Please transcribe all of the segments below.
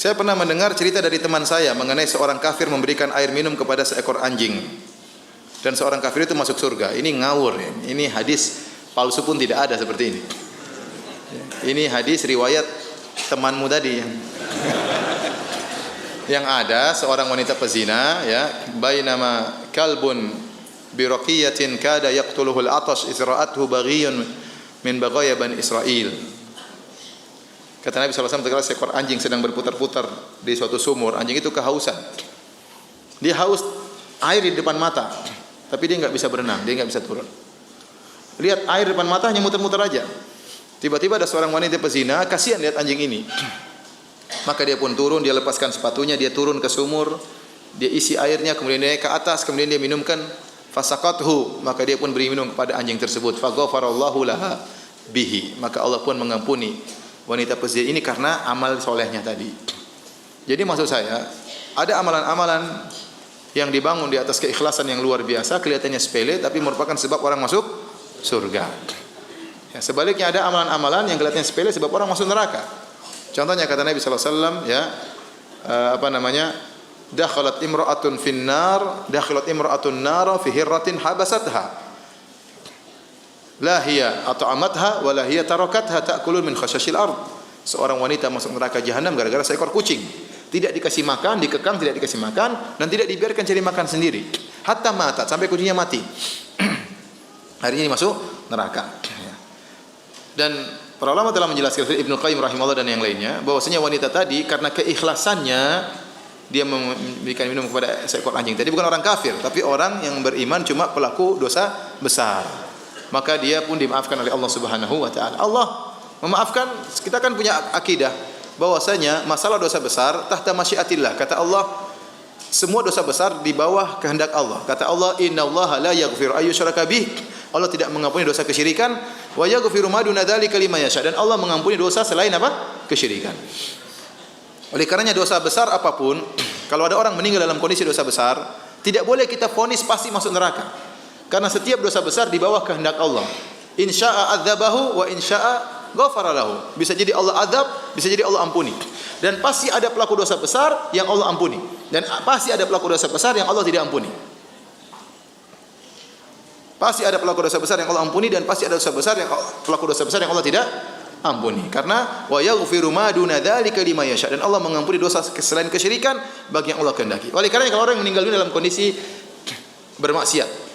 Saya pernah mendengar cerita dari teman saya mengenai seorang kafir memberikan air minum kepada seekor anjing. Dan seorang kafir itu masuk surga. Ini ngawur ya. Ini hadis palsu pun tidak ada seperti ini. Ini hadis riwayat temanmu tadi. Yang ada seorang wanita pezina ya, bainama kalbun biroqiyatin kada yaqtuluhu al-atash isra'athu baghiyun min baghaya bani Israil. Kata Nabi SAW, ketika seekor anjing sedang berputar-putar di suatu sumur, anjing itu kehausan. Dia haus air di depan mata, tapi dia enggak bisa berenang, dia enggak bisa turun. Lihat air di depan mata hanya muter-muter aja. Tiba-tiba ada seorang wanita pezina, kasihan lihat anjing ini. Maka dia pun turun, dia lepaskan sepatunya, dia turun ke sumur, dia isi airnya, kemudian dia naik ke atas, kemudian dia minumkan fasaqathu, maka dia pun beri minum kepada anjing tersebut. Faghafarallahu laha bihi, maka Allah pun mengampuni wanita pezina ini karena amal solehnya tadi. Jadi maksud saya, ada amalan-amalan yang dibangun di atas keikhlasan yang luar biasa, kelihatannya sepele tapi merupakan sebab orang masuk surga. Ya, sebaliknya ada amalan-amalan yang kelihatannya sepele sebab orang masuk neraka. Contohnya kata Nabi sallallahu alaihi wasallam ya, dakhalat imra'atun nar fi hirratin habasatha. La hiya at'amatha wa la hiya tarakatha ta'kulu min khashashil ard. Seorang wanita masuk neraka jahanam gara-gara seekor kucing. Tidak dikasih makan, dikekang tidak dikasih makan dan tidak dibiarkan cari makan sendiri. Hatta mata, sampai kucingnya mati. Akhirnya masuk neraka. Dan para ulama telah menjelaskan, Ibnu Qayyim rahimahullah dan yang lainnya, bahwasanya wanita tadi karena keikhlasannya dia memberikan minum kepada seekor anjing. Tadi bukan orang kafir, tapi orang yang beriman, cuma pelaku dosa besar. Maka dia pun dimaafkan oleh Allah Subhanahu wa taala. Allah memaafkan. Kita kan punya akidah bahwasanya masalah dosa besar tahta masyiatillah. Kata Allah, semua dosa besar di bawah kehendak Allah. Kata Allah, innallaha la yaghfiru ayyushraka bih. Allah tidak mengampuni dosa kesyirikan, wa yaghfiru ma duna dzalika liman yasha. Dan Allah mengampuni dosa selain apa? Kesyirikan. Oleh karenanya dosa besar apapun, kalau ada orang meninggal dalam kondisi dosa besar, tidak boleh kita vonis pasti masuk neraka. Karena setiap dosa besar di bawah kehendak Allah. Insya'a adzabahu wa insya'a ghafara lahu. Bisa jadi Allah azab, bisa jadi Allah ampuni. Dan pasti ada pelaku dosa besar yang Allah ampuni. Dan pasti ada pelaku dosa besar yang Allah tidak ampuni. Pasti ada pelaku dosa besar yang Allah ampuni dan pasti ada dosa besar yang pelaku dosa besar yang Allah tidak ampuni. Karena wa yaghfiru ma duna dzalika liman yasha. Dan Allah mengampuni dosa selain kesyirikan bagi yang Allah kehendaki. Oleh karena kalau orang yang meninggal dunia dalam kondisi bermaksiat,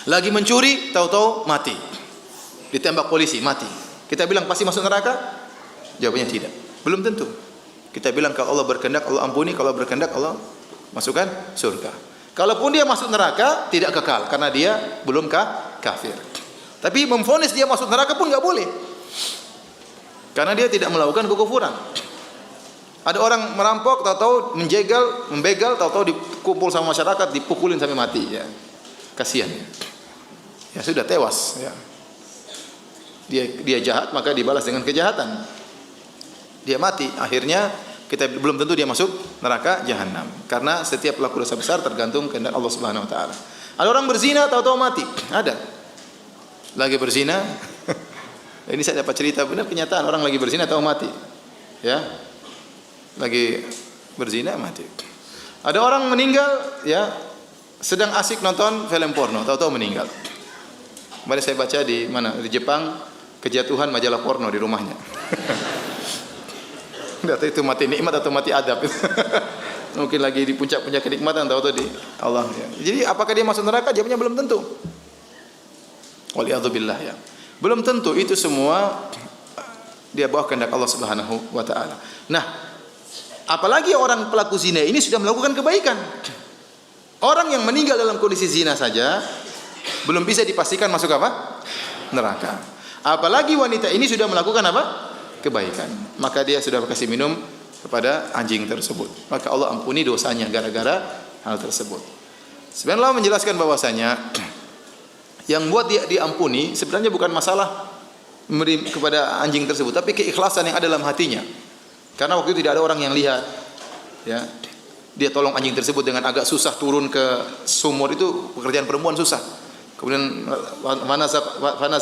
lagi mencuri, tahu-tahu mati. Ditembak polisi, mati. Kita bilang pasti masuk neraka? Jawabannya tidak. Belum tentu. Kita bilang kalau Allah berkehendak Allah ampuni, kalau berkehendak Allah masukkan surga. Kalaupun dia masuk neraka tidak kekal karena dia belum kafir. Tapi memvonis dia masuk neraka pun enggak boleh. Karena dia tidak melakukan kekufuran. Ada orang merampok, tahu-tahu membegal, tahu-tahu dikumpul sama masyarakat, dipukulin sampai mati ya. Kasihan ya. Ya sudah tewas ya. Dia jahat maka dibalas dengan kejahatan. Dia mati, akhirnya kita belum tentu dia masuk neraka jahanam. Karena setiap pelaku dosa besar tergantung kehendak Allah Subhanahu wa taala. Ada orang berzina tahu-tahu mati. Ada. Lagi berzina. Ini saya dapat cerita benar kenyataan orang lagi berzina tahu mati. Ya. Lagi berzina mati. Ada orang meninggal ya sedang asik nonton film porno, tahu-tahu meninggal. Kemarin saya baca di mana? Di Jepang, kejatuhan majalah porno di rumahnya. Enggak tahu itu mati nikmat atau mati adab. Mungkin lagi di puncak-puncak kenikmatan, tahu-tahu di Allah ya. Jadi apakah dia masuk neraka? Jawabnya belum tentu. Waliyadzubillah ya. Belum tentu, itu semua dia bawa kehendak Allah Subhanahu wa taala. Nah, apalagi orang pelaku zina ini sudah melakukan kebaikan. Orang yang meninggal dalam kondisi zina saja belum bisa dipastikan masuk apa? Neraka. Apalagi wanita ini sudah melakukan apa? Kebaikan. Maka dia sudah kasih minum kepada anjing tersebut. Maka Allah ampuni dosanya gara-gara hal tersebut. Sebenarnya Allah menjelaskan bahwasanya yang buat dia diampuni sebenarnya bukan masalah memberi kepada anjing tersebut, tapi keikhlasan yang ada dalam hatinya. Karena waktu itu tidak ada orang yang lihat. Ya. Dia tolong anjing tersebut dengan agak susah turun ke sumur, itu pekerjaan perempuan susah. Kemudian mana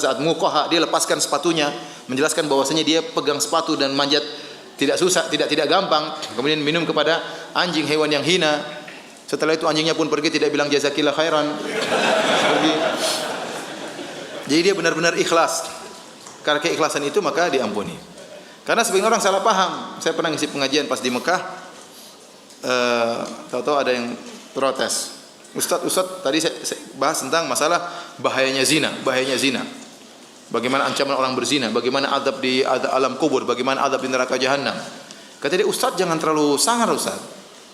saat muqaha dia lepaskan sepatunya, menjelaskan bahwasanya dia pegang sepatu dan manjat tidak susah, tidak gampang. Kemudian minum kepada anjing, hewan yang hina. Setelah itu anjingnya pun pergi, tidak bilang jazakillah khairan. Pergi. Jadi dia benar-benar ikhlas. Karena keikhlasan itu maka diampuni. Karena sebagian orang salah paham. Saya pernah ngisi pengajian pas di Mekah. Tahu-tahu ada yang protes. Ustaz, tadi saya bahas tentang masalah bahayanya zina. Bagaimana ancaman orang berzina, bagaimana adab di alam kubur, bagaimana adab di neraka jahanam. Kata dia, Ustaz jangan terlalu sangar Ustaz.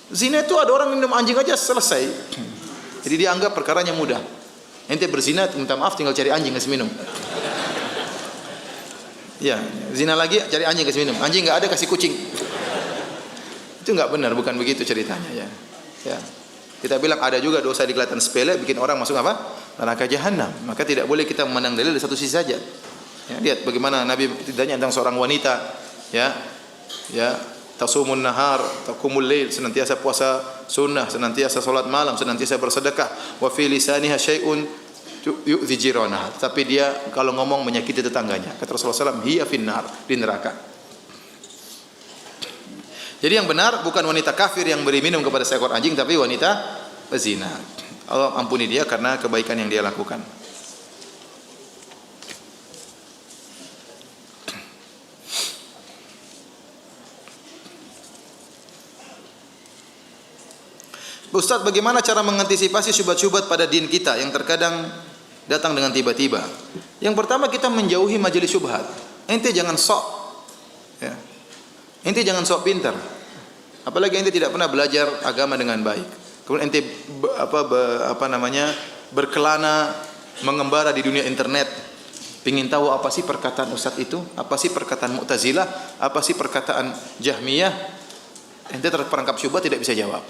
Zina itu ada orang minum anjing aja selesai. Jadi dia anggap perkaranya mudah. Ente berzina, minta maaf tinggal cari anjing kasih minum. Ya, zina lagi cari anjing kasih minum. Anjing enggak ada kasih kucing. Itu enggak benar, bukan begitu ceritanya ya. Ya. Kita bilang ada juga dosa di kelihatan sepele bikin orang masuk apa? Neraka jahanam. Maka tidak boleh kita memandang dalil dari satu sisi saja. Ya, lihat bagaimana Nabi ditanya tentang seorang wanita, ya. Ya, tasumun nahar, taqumul lail, senantiasa puasa sunnah, senantiasa salat malam, senantiasa bersedekah, wa fi lisaniha syai'un yu'dhi jirana. Tapi dia kalau ngomong menyakiti tetangganya. Kata Rasulullah SAW, hiya finnar, di neraka. Jadi yang benar bukan wanita kafir yang beri minum kepada seekor anjing, tapi wanita pezina. Allah ampuni dia karena kebaikan yang dia lakukan. Ustaz, bagaimana cara mengantisipasi syubhat-syubhat pada din kita yang terkadang datang dengan tiba-tiba? Yang pertama, kita menjauhi majelis syubhat. Ente jangan sok, ya. Ente jangan sok pintar. Apalagi ente tidak pernah belajar agama dengan baik. Kemudian ente berkelana mengembara di dunia internet, ingin tahu apa sih perkataan ustaz itu, apa sih perkataan Mu'tazilah, apa sih perkataan Jahmiyah. Ente terperangkap syubhat tidak bisa jawab.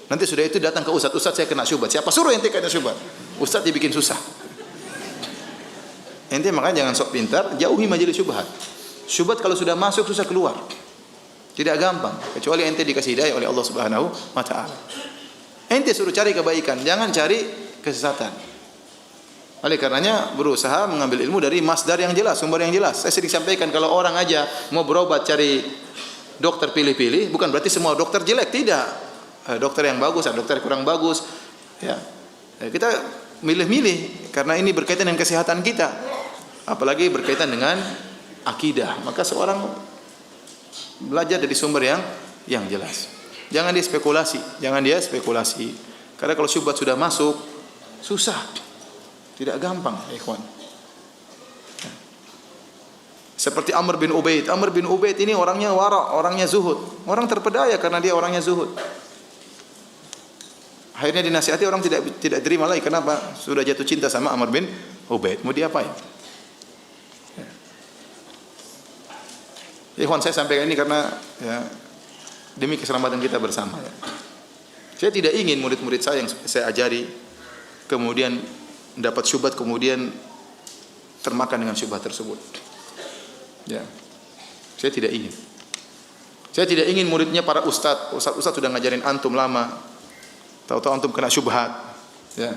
Nanti sudah itu datang ke ustaz, ustaz saya kena syubhat. Siapa suruh ente kena syubhat? Ustaz dibikin susah. Ente makanya jangan sok pintar, jauhi majelis syubhat. Syubhat kalau sudah masuk susah keluar. Tidak gampang, kecuali ente dikasih hidayah oleh Allah Subhanahu wa taala. Ente suruh cari kebaikan, jangan cari kesesatan. Oleh karenanya berusaha mengambil ilmu dari masdar yang jelas, sumber yang jelas. Saya sering sampaikan kalau orang aja mau berobat cari dokter pilih-pilih, bukan berarti semua dokter jelek, tidak. Dokter yang bagus, ada dokter yang kurang bagus. Ya. Kita milih-milih karena ini berkaitan dengan kesehatan kita. Apalagi berkaitan dengan akidah. Maka seorang belajar dari sumber yang jelas. Jangan dia spekulasi. Karena kalau syubhat sudah masuk, susah. Tidak gampang, ikhwan. Seperti Amr bin Ubaid. Amr bin Ubaid ini orangnya wara, orangnya zuhud. Orang terpedaya karena dia orangnya zuhud. Akhirnya dinasihati orang tidak terima lagi. Kenapa? Sudah jatuh cinta sama Amr bin Ubaid. Mau diapain? Ikhwan, saya sampaikan ini karena ya, demi keselamatan kita bersama. Ya. Saya tidak ingin murid-murid saya yang saya ajari kemudian dapat syubhat, kemudian termakan dengan syubhat tersebut. Ya. Saya tidak ingin. Saya tidak ingin muridnya para ustaz sudah ngajarin antum lama. Tahu-tahu antum kena syubhat. Ya.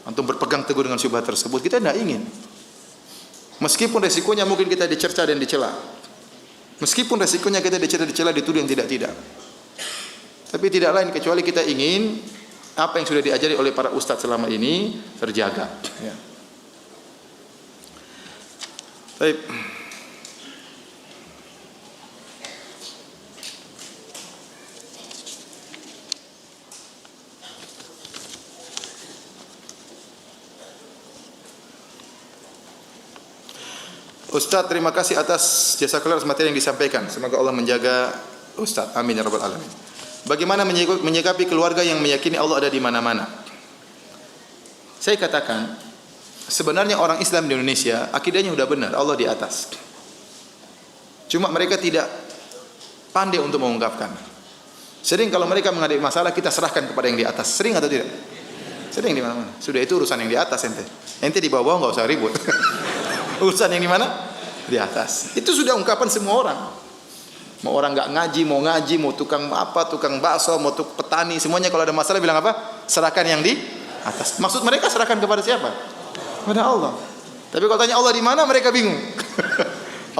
Antum berpegang teguh dengan syubhat tersebut. Kita tidak ingin. Meskipun resikonya mungkin kita dicerca dan dicela. Meskipun resikonya kita dicela, dituduh yang tidak-tidak. Tapi tidak lain kecuali kita ingin apa yang sudah diajari oleh para ustaz selama ini terjaga. Ya. Baik. Ustaz, terima kasih atas jasa kelas materi yang disampaikan. Semoga Allah menjaga Ustaz. Amin ya rabbal alamin. Bagaimana menyikapi keluarga yang meyakini Allah ada di mana-mana? Saya katakan, sebenarnya orang Islam di Indonesia akidahnya sudah benar, Allah di atas. Cuma mereka tidak pandai untuk mengungkapkan. Sering kalau mereka menghadapi masalah, kita serahkan kepada yang di atas. Sering atau tidak? Sering di mana-mana. Sudah itu urusan yang di atas ente. Ente di bawah enggak usah ribut. Urusan yang di mana? Di atas. Itu sudah ungkapan semua orang. Mau orang enggak ngaji, mau tukang apa, tukang bakso, mau petani, semuanya kalau ada masalah bilang apa? Serahkan yang di atas. Maksud mereka serahkan kepada siapa? Kepada Allah. Tapi kalau tanya Allah di mana, mereka bingung.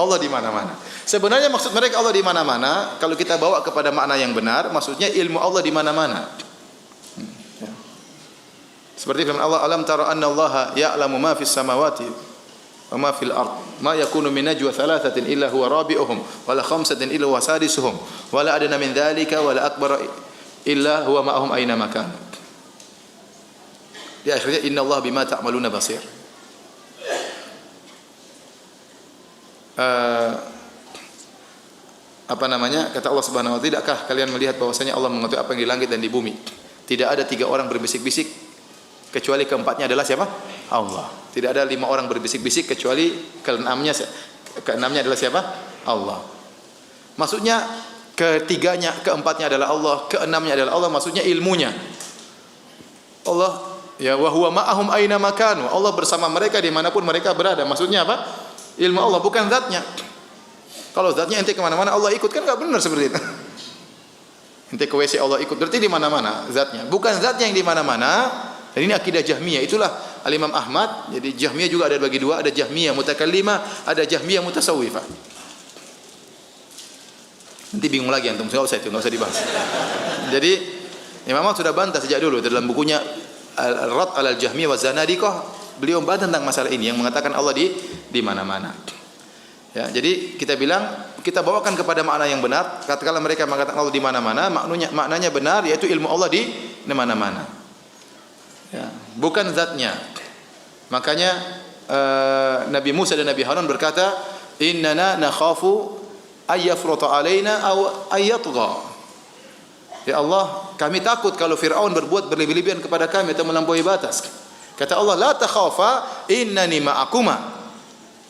Allah di mana-mana. Sebenarnya maksud mereka Allah di mana-mana, kalau kita bawa kepada makna yang benar, maksudnya ilmu Allah di mana-mana. Seperti firman Allah, "Alam tara anna Allah ya'lamu ma fis samawati wa ma fil ard. Ma yakunu min najwa thalathatin illa huwa rabi'uhum wa la khamsatin illa huwa sadisuhum wa la adna min dhalika wa la akbar illa huwa ma'ahum aina ma kanu." Di akhirnya innallaha bima ta'maluna basir. Kata Allah Subhanahu wa taala, tidakkah kalian melihat bahwasanya Allah mengetahui apa yang di langit dan di bumi? Tidak ada 3 orang berbisik-bisik kecuali keempatnya adalah siapa? Allah. Tidak ada 5 orang berbisik-bisik kecuali keenamnya adalah siapa? Allah. Maksudnya ketiganya, keempatnya adalah Allah, keenamnya adalah Allah, maksudnya ilmunya. Allah ya wa huwa ma'ahum aina makanu. Allah bersama mereka dimanapun mereka berada. Maksudnya apa? Ilmu Allah, bukan zatnya. Kalau zatnya ente kemana-mana Allah ikut, kan nggak benar seperti itu. Ente ke WC Allah ikut, berarti di mana-mana zatnya. Bukan zatnya yang di mana-mana. Dan ini akidah Jahmiyah. Itulah Al-Imam Ahmad. Jadi Jahmiyah juga ada bagi 2, ada Jahmiyah mutakallimah, ada Jahmiyah mutasawwifah. Nanti bingung lagi antum, enggak usah dibahas. Jadi Imam Ahmad sudah bantah sejak dulu dalam bukunya Al-Rad 'alal Jahmiyah wa Zanadiqah. Beliau bantah tentang masalah ini yang mengatakan Allah di mana-mana. Ya, jadi kita bilang, kita bawakan kepada makna yang benar. Katakanlah mereka mengatakan Allah di mana-mana, maknanya benar, yaitu ilmu Allah di mana-mana. Ya, bukan zatnya. Makanya Nabi Musa dan Nabi Harun berkata, "Innana nakhafu ayyafruta alaina aw ayyatgha." Ya Allah, kami takut kalau Firaun berbuat berlebih-lebihan kepada kami atau melampaui batas. Kata Allah, "La takhafa, innani ma'akuma."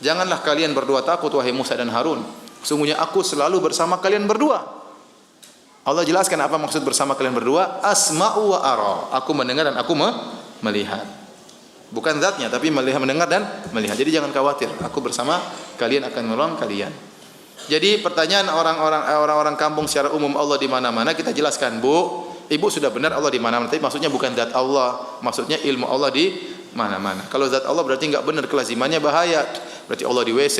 Janganlah kalian berdua takut wahai Musa dan Harun. Sungguhnya aku selalu bersama kalian berdua. Allah jelaskan apa maksud bersama kalian berdua. Asma'u wa ara. Aku mendengar dan aku melihat. Bukan zatnya tapi mendengar dan melihat. Jadi jangan khawatir. Aku bersama kalian akan menolong kalian. Jadi pertanyaan orang-orang kampung secara umum Allah di mana-mana, kita jelaskan, Bu, Ibu sudah benar Allah di mana-mana. Tapi maksudnya bukan zat Allah, maksudnya ilmu Allah di mana-mana. Kalau zat Allah berarti enggak benar, kelazimannya bahaya. Berarti Allah di WC,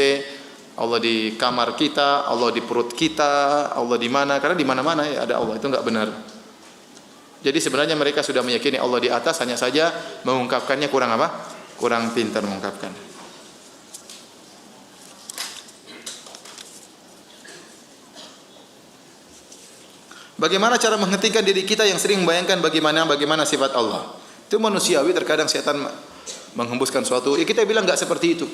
Allah di kamar kita, Allah di perut kita, Allah di mana? Karena di mana-mana ya ada Allah, itu enggak benar. Jadi sebenarnya mereka sudah meyakini Allah di atas, hanya saja mengungkapkannya kurang apa? Kurang pintar mengungkapkan. Bagaimana cara menghentikan diri kita yang sering membayangkan bagaimana sifat Allah? Itu manusiawi, terkadang setan menghembuskan suatu. Ya kita bilang enggak seperti itu.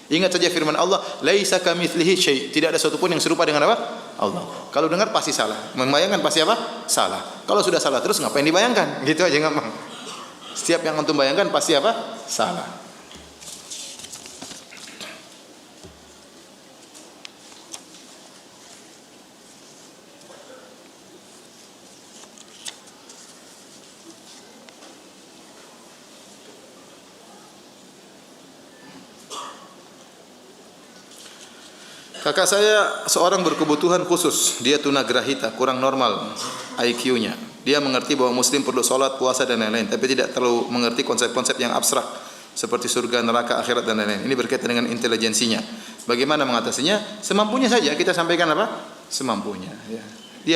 Ingat saja firman Allah, "Laisa kamitslihi syai'." Tidak ada sesuatu pun yang serupa dengan apa? Allah. Kalau dengar pasti salah. Membayangkan pasti apa? Salah. Kalau sudah salah terus ngapain dibayangkan? Gitu aja gampang. Setiap yang antum bayangkan pasti apa? Salah. Kakak saya seorang berkebutuhan khusus, dia tunagrahita, kurang normal IQ-nya. Dia mengerti bahwa muslim perlu sholat, puasa dan lain-lain, tapi tidak terlalu mengerti konsep-konsep yang abstrak seperti surga, neraka, akhirat dan lain-lain. Ini berkaitan dengan intelijensinya. Bagaimana mengatasinya? Semampunya saja, kita sampaikan apa? Semampunya. Ya.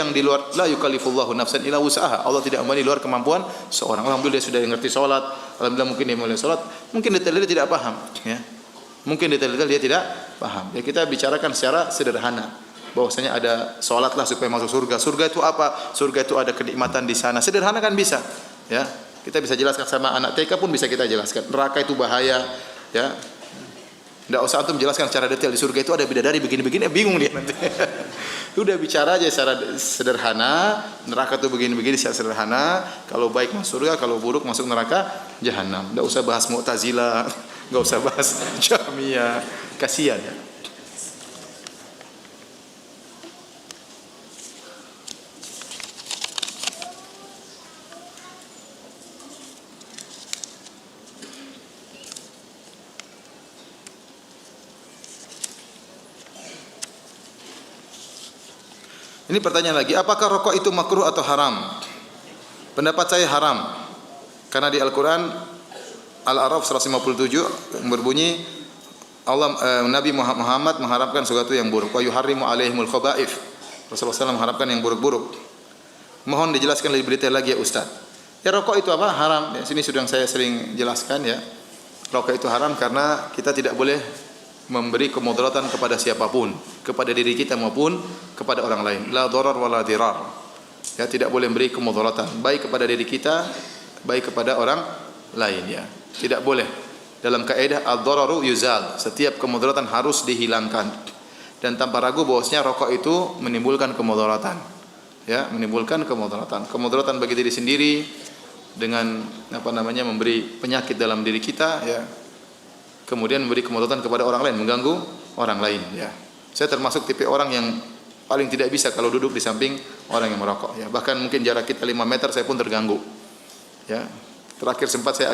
Yang di luar, la yukallifullahu nafsan illa wus'aha. Allah tidak membebani luar kemampuan seorang. Alhamdulillah dia sudah mengerti sholat, alhamdulillah mungkin dia mulai sholat, mungkin detail-detail dia tidak paham. Ya. Mungkin detail-detail dia tidak paham. Ya kita bicarakan secara sederhana. Bahwasanya ada salatlah supaya masuk surga. Surga itu apa? Surga itu ada kenikmatan di sana. Sederhana kan bisa. Ya. Kita bisa jelaskan sama anak TK pun bisa kita jelaskan. Neraka itu bahaya, ya. Enggak usah antum jelaskan secara detail. Di surga itu ada bidadari begini-begini, bingung dia nanti. Udah bicara aja secara sederhana. Neraka itu begini-begini secara sederhana. Kalau baik masuk surga, kalau buruk masuk neraka jahanam. Enggak usah bahas Mu'tazilah. Enggak usah bahas Jahmiyah, kasihan ya. Ini pertanyaan lagi, apakah rokok itu makruh atau haram? Pendapat saya haram. Karena di Al-Qur'an Al-A'raf 157 berbunyi Nabi Muhammad mengharapkan sesuatu yang buruk. Wa yuharrimu alaihimul khaba'ith. Rasulullah SAW mengharapkan yang buruk-buruk. Mohon dijelaskan lebih detail lagi ya Ustaz. Ya rokok itu apa? Haram. Ya, sini sudah saya sering jelaskan ya. Rokok itu haram karena kita tidak boleh memberi kemudaratan kepada siapapun, kepada diri kita maupun kepada orang lain. La dharar wa la dirar. Ya, tidak boleh memberi kemudaratan baik kepada diri kita, baik kepada orang lain ya. Tidak boleh. Dalam kaidah ad-dhararu yuzal, setiap kemudaratan harus dihilangkan. Dan tanpa ragu bahwasanya rokok itu menimbulkan kemudaratan. Ya, menimbulkan kemudaratan. Kemudaratan bagi diri sendiri dengan memberi penyakit dalam diri kita ya. Kemudian memberi kemudaratan kepada orang lain, mengganggu orang lain ya. Saya termasuk tipe orang yang paling tidak bisa kalau duduk di samping orang yang merokok ya. Bahkan mungkin jarak kita 5 meter saya pun terganggu. Ya. Terakhir sempat saya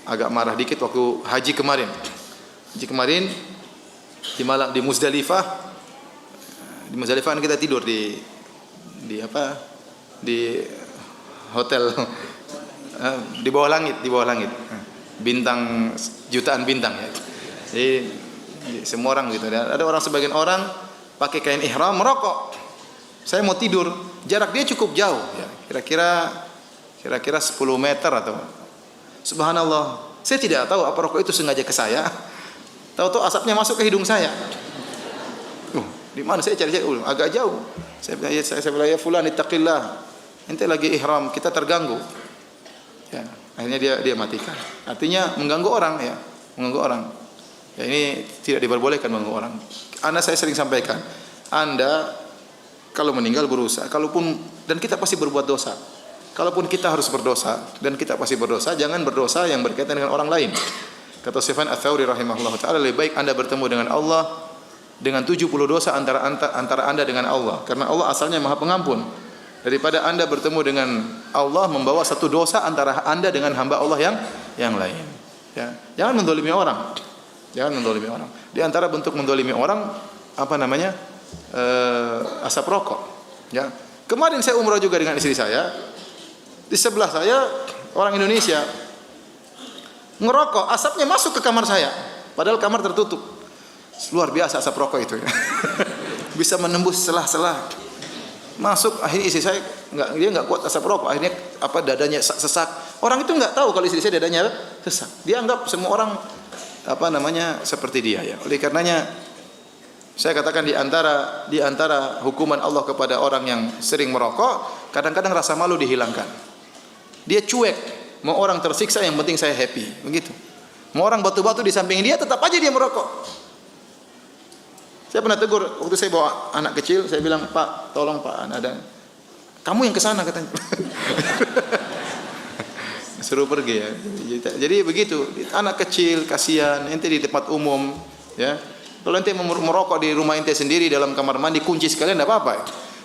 agak marah dikit waktu haji kemarin. Haji kemarin di Muzdalifah. Di Muzdalifah kita tidur di hotel di bawah langit. Bintang jutaan bintang ya. Jadi semua orang gitu. Ada orang sebagian orang pakai kain ihram merokok. Saya mau tidur, jarak dia cukup jauh ya. Kira-kira 10 meter atau subhanallah. Saya tidak tahu apa rokok itu sengaja ke saya. Tahu-tahu asapnya masuk ke hidung saya. Di mana saya cari agak jauh. Saya bilang ya fulan ittaqillah. Ente lagi ihram, kita terganggu. Ya, akhirnya dia matikan. Artinya mengganggu orang ya, mengganggu orang. Ya ini tidak diperbolehkan mengganggu orang. Saya sering sampaikan, Anda kalau meninggal berusaha, dan kita pasti berbuat dosa. Kalaupun kita harus berdosa dan kita pasti berdosa, jangan berdosa yang berkaitan dengan orang lain. Kata Sufyan Ats-Tsauri rahimahullah taala, lebih baik Anda bertemu dengan Allah dengan 70 dosa antara Anda dengan Allah, karena Allah asalnya Maha Pengampun. Daripada Anda bertemu dengan Allah membawa satu dosa antara Anda dengan hamba Allah yang lain. Ya, jangan mendolimi orang. Jangan mendolimi orang. Di antara bentuk mendolimi orang asap rokok. Ya. Kemarin saya umrah juga dengan istri saya. Di sebelah saya orang Indonesia ngerokok, asapnya masuk ke kamar saya. Padahal kamar tertutup. Luar biasa asap rokok itu. Ya. Bisa menembus celah-celah. Masuk, akhirnya istri saya dia nggak kuat asap rokok, akhirnya dadanya sesak. Orang itu nggak tahu kalau istri saya dadanya sesak. Dia anggap semua orang seperti dia ya. Oleh karenanya saya katakan di antara hukuman Allah kepada orang yang sering merokok, kadang-kadang rasa malu dihilangkan. Dia cuek, mau orang tersiksa yang penting saya happy, begitu. Mau orang batu-batu di samping dia tetap aja dia merokok. Saya pernah tegur waktu saya bawa anak kecil, saya bilang, "Pak, tolong Pak, ada kamu yang ke sana," katanya. Suruh pergi ya. Jadi begitu, anak kecil kasihan, ente di tempat umum ya. Kalau ente merokok di rumah ente sendiri dalam kamar mandi kunci sekalian enggak apa-apa.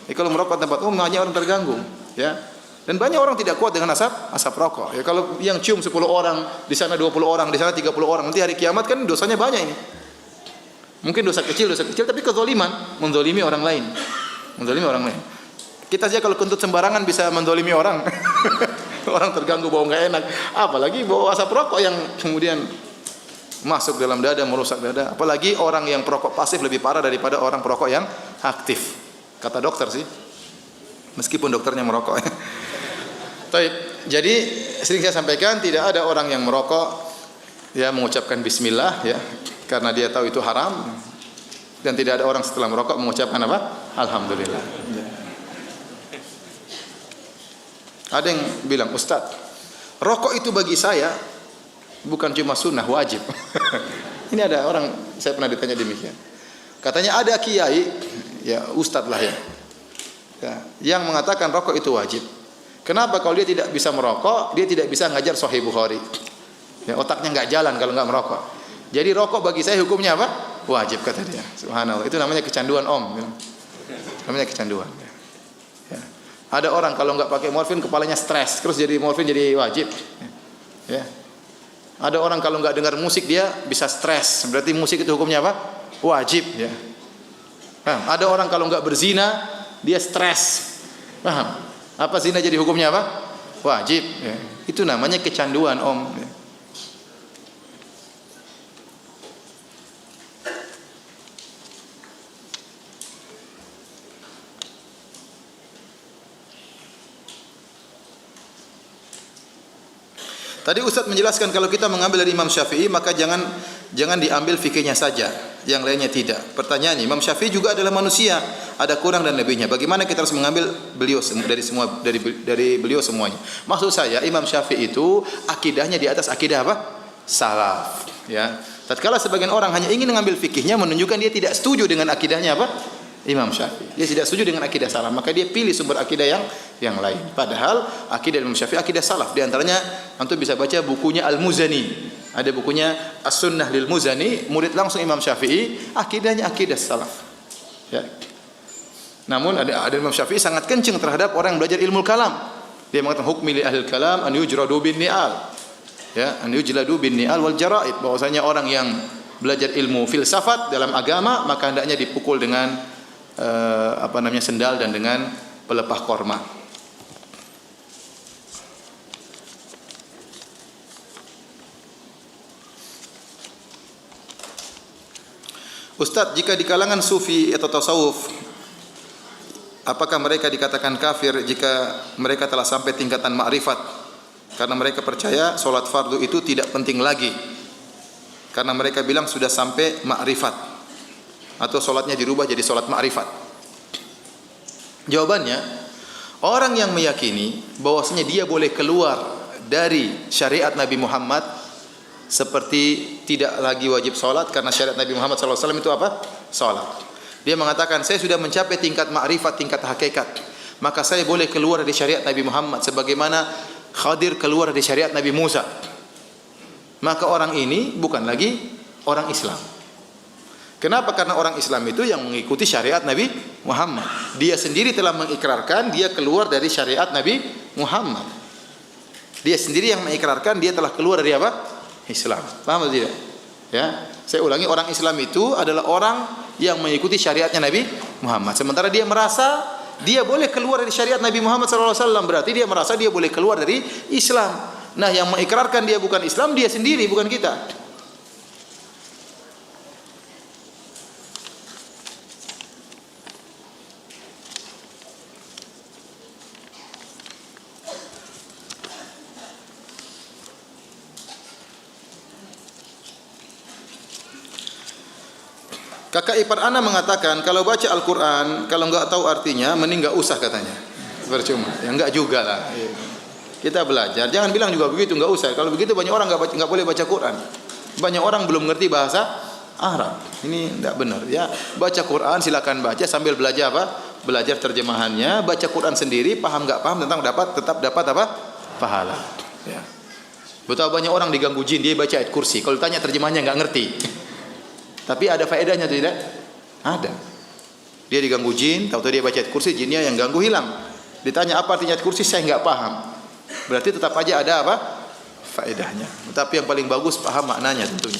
Ya. Kalau merokok di tempat umum hanya orang terganggu, ya. Dan banyak orang tidak kuat dengan asap rokok. Ya kalau yang cium 10 orang, di sana 20 orang, di sana 30 orang, nanti hari kiamat kan dosanya banyak ini. Mungkin dosa kecil tapi kezaliman, menzalimi orang lain. Menzalimi orang lain. Kita saja kalau kentut sembarangan bisa menzalimi orang. Orang terganggu bau enggak enak, apalagi bau asap rokok yang kemudian masuk dalam dada, merusak dada. Apalagi orang yang perokok pasif lebih parah daripada orang perokok yang aktif. Kata dokter sih. Meskipun dokternya merokok. Jadi sering saya sampaikan tidak ada orang yang merokok ya mengucapkan bismillah ya karena dia tahu itu haram, dan tidak ada orang setelah merokok mengucapkan apa? Alhamdulillah. Ya. Ada yang bilang, "Ustaz, rokok itu bagi saya bukan cuma sunnah, wajib." Ini ada orang, saya pernah ditanya demikian. Katanya ada kiai, ya ustadz lah ya, yang mengatakan rokok itu wajib. Kenapa? Kalau dia tidak bisa merokok, dia tidak bisa ngajar Sahih Bukhari. Ya, otaknya nggak jalan kalau nggak merokok. Jadi rokok bagi saya hukumnya apa? Wajib, kata dia. Subhanallah. Itu namanya kecanduan om. Namanya kecanduan. Ya. Ada orang kalau nggak pakai morfin kepalanya stres, terus jadi morfin jadi wajib. Ya. Ada orang kalau nggak dengar musik dia bisa stres, berarti musik itu hukumnya apa? Wajib. Ya. Nah, ada orang kalau nggak berzina dia stres. Paham? Apa zina jadi hukumnya apa? Wajib. Ya. Itu namanya kecanduan om. Ya. Tadi Ustaz menjelaskan kalau kita mengambil dari Imam Syafi'i maka jangan diambil fikihnya saja, yang lainnya tidak. Pertanyaannya, Imam Syafi'i juga adalah manusia, ada kurang dan lebihnya. Bagaimana kita harus mengambil beliau dari beliau semuanya? Maksud saya Imam Syafi'i itu akidahnya di atas akidah apa? Salaf, ya. Tatkala sebagian orang hanya ingin mengambil fikihnya menunjukkan dia tidak setuju dengan akidahnya apa? Imam Syafi'i. Dia tidak setuju dengan akidah salaf, maka dia pilih sumber akidah yang lain. Padahal akidah Imam Syafi'i akidah salaf. Di antaranya antum bisa baca bukunya Al-Muzani. Ada bukunya As-Sunnah lil Muzani, murid langsung Imam Syafi'i, akidahnya akidah salaf. Ya. Namun ada Imam Syafi'i sangat kencing terhadap orang yang belajar ilmu kalam. Dia mengatakan hukmi li ahli kalam an yujradu bin ni'al. Ya, an yujladu bin ni'al wal jara'id. Bahwasanya orang yang belajar ilmu filsafat dalam agama maka hendaknya dipukul dengan sendal dan dengan pelepah korma. Ustaz, jika di kalangan sufi atau tasawuf, apakah mereka dikatakan kafir jika mereka telah sampai tingkatan ma'rifat? Karena mereka percaya solat fardu itu tidak penting lagi. Karena mereka bilang sudah sampai ma'rifat. Atau solatnya dirubah jadi solat ma'rifat. Jawabannya, orang yang meyakini bahwasanya dia boleh keluar dari syariat Nabi Muhammad seperti tidak lagi wajib solat karena syariat Nabi Muhammad SAW itu apa? Solat. Dia mengatakan saya sudah mencapai tingkat ma'rifat, tingkat hakikat, maka saya boleh keluar dari syariat Nabi Muhammad sebagaimana Khadir keluar dari syariat Nabi Musa. Maka orang ini bukan lagi orang Islam. Kenapa? Karena orang Islam itu yang mengikuti syariat Nabi Muhammad. Dia sendiri telah mengikrarkan dia keluar dari syariat Nabi Muhammad. Dia sendiri yang mengikrarkan dia telah keluar dari apa? Islam. Paham atau tidak? Ya. Saya ulangi, orang Islam itu adalah orang yang mengikuti syariatnya Nabi Muhammad. Sementara dia merasa dia boleh keluar dari syariat Nabi Muhammad SAW, berarti dia merasa dia boleh keluar dari Islam. Nah, yang mengikrarkan dia bukan Islam, dia sendiri, bukan kita. Kakak ipar ana mengatakan kalau baca Al-Quran, kalau enggak tahu artinya, mending enggak usah katanya. Percuma. Ya enggak juga lah. Kita belajar. Jangan bilang juga begitu, enggak usah. Kalau begitu banyak orang enggak boleh baca Quran. Banyak orang belum ngerti bahasa Arab. Ini enggak benar. Ya, baca Quran silakan baca sambil belajar apa? Belajar terjemahannya, baca Quran sendiri, paham enggak paham tetap dapat apa? Pahala. Ya. Betapa banyak orang diganggu jin, dia baca ayat kursi. Kalau tanya terjemahannya enggak ngerti. Tapi ada faedahnya atau tidak? Ada. Dia diganggu jin, tahu-tahu dia baca ayat kursi, jinnya yang ganggu hilang. Ditanya apa artinya ayat kursi, saya enggak paham. Berarti tetap aja ada apa? Faedahnya. Tapi yang paling bagus paham maknanya tentunya.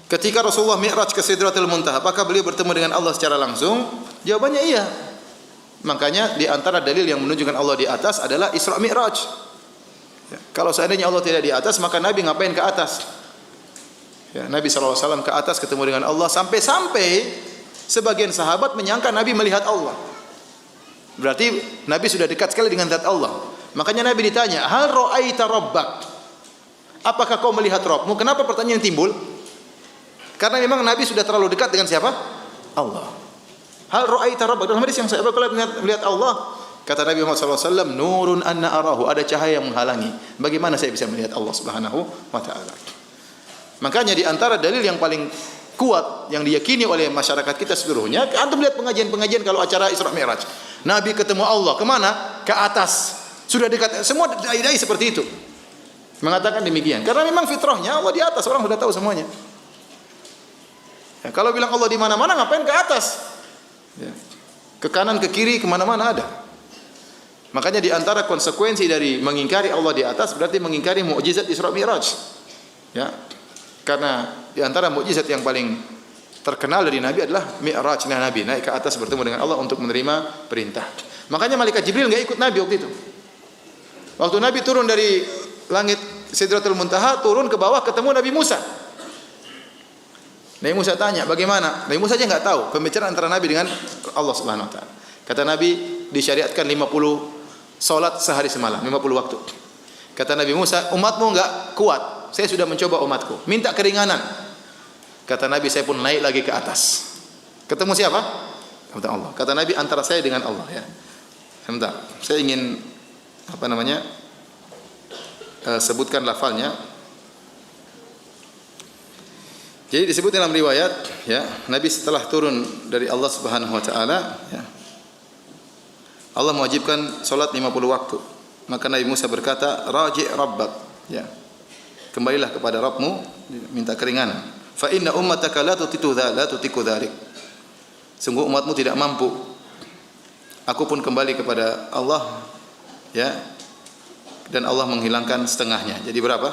Ketika Rasulullah Mi'raj ke Sidratul Muntaha, apakah beliau bertemu dengan Allah secara langsung? Jawabannya iya. Makanya di antara dalil yang menunjukkan Allah di atas adalah Isra Mi'raj. Ya, kalau seandainya Allah tidak di atas, maka Nabi ngapain ke atas? Ya, Nabi SAW ke atas ketemu dengan Allah sampai-sampai sebagian sahabat menyangka Nabi melihat Allah. Berarti Nabi sudah dekat sekali dengan zat Allah. Makanya Nabi ditanya, "Hal ra'aita rabbak?" Apakah kau melihat Rabbmu? Kenapa pertanyaan timbul? Karena memang Nabi sudah terlalu dekat dengan siapa? Allah. Hal ra'aita rabbak? Dalam hadis yang saya melihat Allah. Kata Nabi Muhammad SAW, nurun anna arahu, ada cahaya yang menghalangi. Bagaimana saya bisa melihat Allah Subhanahu wa ta'ala? Makanya di antara dalil yang paling kuat yang diyakini oleh masyarakat kita seluruhnya, antum lihat pengajian-pengajian kalau acara Isra Mi'raj. Nabi ketemu Allah, kemana? Ke atas. Sudah dekat. Semua dai-dai seperti itu. Mengatakan demikian. Karena memang fitrahnya Allah di atas, orang sudah tahu semuanya. Ya, kalau bilang Allah di mana-mana, ngapain ke atas? Ya. Ke kanan, ke kiri, kemana-mana ada. Makanya di antara konsekuensi dari mengingkari Allah di atas berarti mengingkari mukjizat Isra Mi'raj. Ya. Karena di antara mukjizat yang paling terkenal dari Nabi adalah Mi'rajnya Nabi, naik ke atas bertemu dengan Allah untuk menerima perintah. Makanya malaikat Jibril enggak ikut Nabi waktu itu. Waktu Nabi turun dari langit Sidratul Muntaha, turun ke bawah ketemu Nabi Musa. Nabi Musa tanya, "Bagaimana?" Nabi Musa aja enggak tahu pembicaraan antara Nabi dengan Allah Subhanahu wa taala. Kata Nabi, disyariatkan 50 salat sehari semalam, 50 waktu. Kata Nabi Musa, umatmu enggak kuat. Saya sudah mencoba umatku. Minta keringanan. Kata Nabi, saya pun naik lagi ke atas. Ketemu siapa? Kata Allah. Kata Nabi, antara saya dengan Allah ya. Sebentar, saya ingin sebutkan lafalnya. Jadi disebut dalam riwayat ya, Nabi setelah turun dari Allah Subhanahu wa taala ya, Allah mewajibkan salat 50 waktu. Maka Nabi Musa berkata, "Raji' rabbak." Ya. Kembalilah kepada Rabbmu, minta keringanan. Fa inna ummataka la tutiku dzalik. Sungguh umatmu tidak mampu. Aku pun kembali kepada Allah ya. Dan Allah menghilangkan setengahnya. Jadi berapa?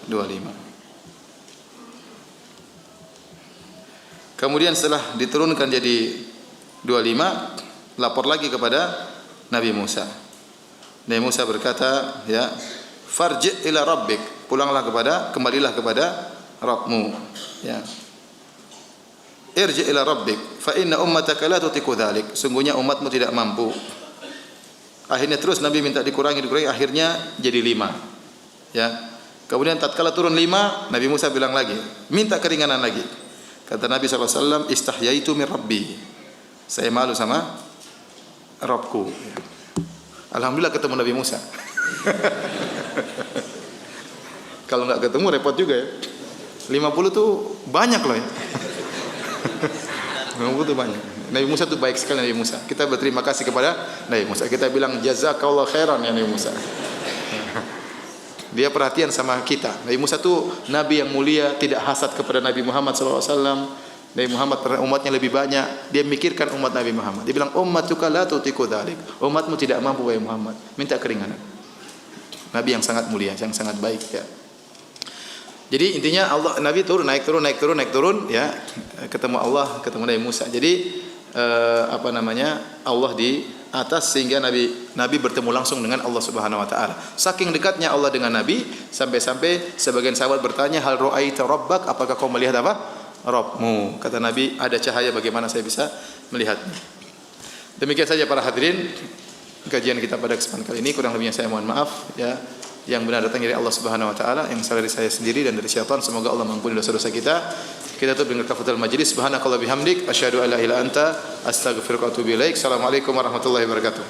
25. Kemudian setelah diturunkan jadi 25, lapor lagi kepada Nabi Musa. Nabi Musa berkata, ya, farji' ila rabbik, kembalilah kepada Rabbmu, ya. Irji' ila rabbik, fa inna ummataka la tutiku dzalik. Sungguhnya umatmu tidak mampu. Akhirnya terus Nabi minta dikurangi, akhirnya jadi 5. Ya. Kemudian tatkala turun 5, Nabi Musa bilang lagi, minta keringanan lagi. Kata Nabi SAW, istahyaitu min rabbi. Saya malu sama Rabbku. Alhamdulillah ketemu Nabi Musa. Kalau enggak ketemu repot juga ya. 50 tuh banyak loh ya. 50 tuh banyak. Nabi Musa tuh baik sekali Nabi Musa. Kita berterima kasih kepada Nabi Musa. Kita bilang jazakallah khairan ya Nabi Musa. Dia perhatian sama kita. Nabi Musa tuh nabi yang mulia, tidak hasad kepada Nabi Muhammad SAW. Nabi Muhammad umatnya lebih banyak, dia mikirkan umat Nabi Muhammad. Dia bilang ummatuka la tutiku dzalik. Umatmu tidak mampu wahai Muhammad, minta keringanan. Nabi yang sangat mulia, yang sangat baik ya. Jadi intinya Nabi naik turun ya, ketemu Allah, ketemu Nabi Musa. Jadi Allah di atas sehingga Nabi bertemu langsung dengan Allah Subhanahu wa taala. Saking dekatnya Allah dengan Nabi sampai sebagian sahabat bertanya, "Hal ra'aita rabbak?" Apakah kau melihat apa? Rabbmu. Kata Nabi, ada cahaya, bagaimana saya bisa melihatnya. Demikian saja para hadirin kajian kita pada kesempatan kali ini. Kurang lebihnya saya mohon maaf ya. Yang benar datang dari Allah Subhanahu wa taala, yang salah dari saya sendiri dan dari syaitan. Semoga Allah mengampuni dosa-dosa kita. Kita tutup dengan kafatul majlis. Subhanakallah bihamdik asyhadu an la ilaha illa anta astaghfiruka wa atubu ilaik. Assalamualaikum warahmatullahi wabarakatuh.